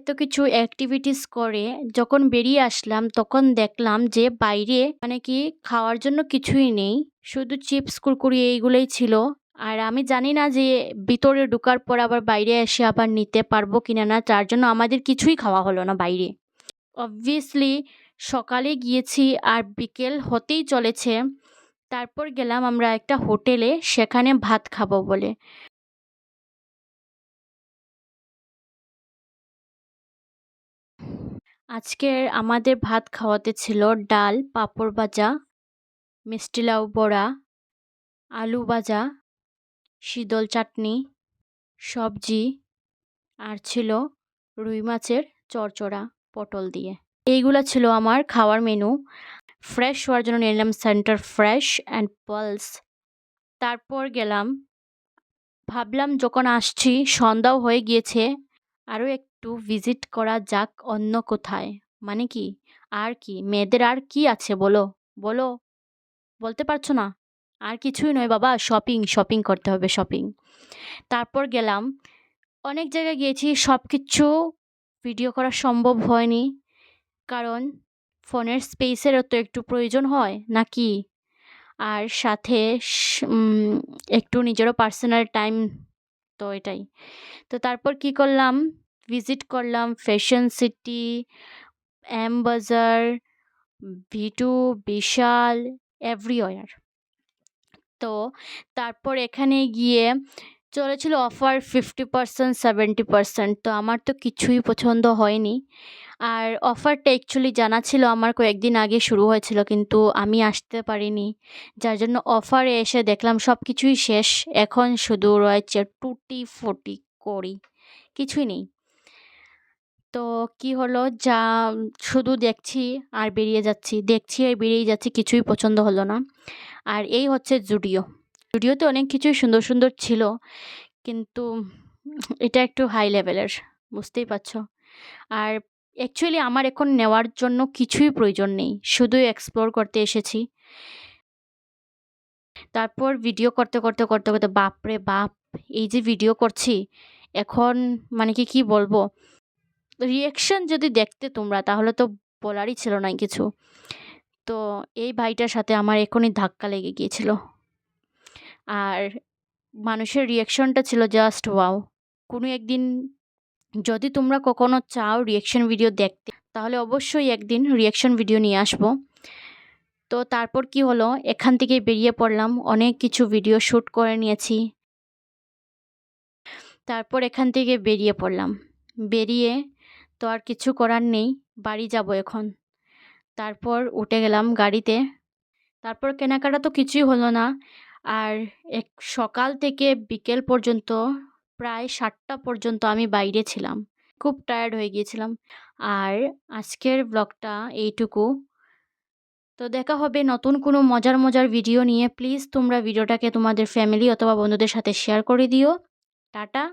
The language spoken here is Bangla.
এত কিছু অ্যাক্টিভিটিস করে যখন বেরিয়ে আসলাম তখন দেখলাম যে বাইরে মানে কি খাওয়ার জন্য কিছুই নেই। শুধু চিপস, কুরকুরি এইগুলোই ছিল। আর আমি জানি না যে ভিতরে ঢোকার পর আবার বাইরে এসে আবার নিতে পারবো কিনা না। যার জন্য আমাদের কিছুই খাওয়া হলো না বাইরে। অবভিয়াসলি সকালে গিয়েছি আর বিকেল হতেই চলেছে। তারপর গেলাম আমরা একটা হোটেলে সেখানে ভাত খাবো বলে। আজকের আমাদের ভাত খাওয়াতে ছিল ডাল, পাঁপড় ভাজা, মিষ্টি লাউ বড়া, আলু ভাজা, শীতল চাটনি, সবজি আর ছিল রুই মাছের চড়চড়া পটল দিয়ে। এইগুলা ছিল আমার খাওয়ার মেনু। ফ্রেশ হওয়ার জন্য নিলাম সেন্টার ফ্রেশ অ্যান্ড পালস। তারপর গেলাম, ভাবলাম যখন আসছি সন্ধ্যাও হয়ে গিয়েছে, আরও একটু ভিজিট করা যাক অন্য কোথায়। মানে কি, আর কি মেয়েদের আর কি আছে বলো, বলো, বলতে পারছো না? আর কিছুই নয় বাবা, শপিং, শপিং করতে হবে, শপিং। তারপর গেলাম, অনেক জায়গায় গিয়েছি, সব কিছু ভিডিও করা সম্ভব হয়নি। কারণ ফোনের স্পেসেরও তো একটু প্রয়োজন হয় নাকি? আর সাথে একটু নিজেরও পার্সোনাল টাইম, তো এটাই। তো তারপর কি করলাম, ভিজিট করলাম ফ্যাশন সিটি, এম বাজার, ভি2, বিশাল, এভরিওয়্যার। তো তারপর এখানে গিয়ে চলেছিল অফার 50%, 70%। তো আমার তো কিছুই পছন্দ হয়নি। আর অফারটা অ্যাকচুয়ালি জানা ছিল আমার, কয়েকদিন আগে শুরু হয়েছিল, কিন্তু আমি আসতে পারিনি। যার জন্য অফারে এসে দেখলাম সব কিছুই শেষ। এখন শুধু রয়েছে টুটি ফুটি কড়ি, কিছুই নেই। তো কি হলো, যা শুধু দেখছি আর বেরিয়ে যাচ্ছি, দেখছি আর বেরিয়ে যাচ্ছি, কিছুই পছন্দ হলো না। আর এই হচ্ছে জুডিও। জুডিওতে অনেক কিছুই সুন্দর সুন্দর ছিল, কিন্তু এটা একটু হাই লেভেলের, বুঝতেই পারছো। আর অ্যাকচুয়ালি আমার এখন নেওয়ার জন্য কিছুই প্রয়োজন নেই, শুধু এক্সপ্লোর করতে এসেছি। তারপর ভিডিও করতে করতে করতে করতে বাপরে বাপ, এই যে ভিডিও করছি এখন, মানে কি কি বলবো, রিয়াকশন যদি দেখতে তোমরা তাহলে তো বলারই ছিল না কিছু। তো এই ভাইটার সাথে আমার এখনই ধাক্কা লেগে গিয়েছিল। আর মানুষের রিয়াকশনটা ছিল জাস্ট ওয়াও। কোনো একদিন যদি তোমরা কখনো চাও রিয়াকশন ভিডিও দেখতে, তাহলে অবশ্যই একদিন রিয়াকশন ভিডিও নিয়ে আসবো। তো তারপর কি হলো, এখান থেকে বেরিয়ে পড়লাম, অনেক কিছু ভিডিও শ্যুট করে নিয়েছি। তারপর এখান থেকে বেরিয়ে পড়লাম, বেরিয়ে তো আর কিছু করার নেই, বাড়ি যাব এখন। তারপর উঠে গেলাম গাড়িতে। তারপর কেনাকাটা তো কিছুই হলো না। আর এক সকাল থেকে বিকেল পর্যন্ত প্রায় 7টা পর্যন্ত আমি বাইরে ছিলাম, খুব টায়ার্ড হয়ে গিয়েছিলাম। আর আজকের ব্লগটা এইটুকু। তো দেখা হবে নতুন কোনো মজার মজার ভিডিও নিয়ে। প্লিজ তোমরা ভিডিওটাকে তোমাদের ফ্যামিলি অথবা বন্ধুদের সাথে শেয়ার করে দিও। টাটা।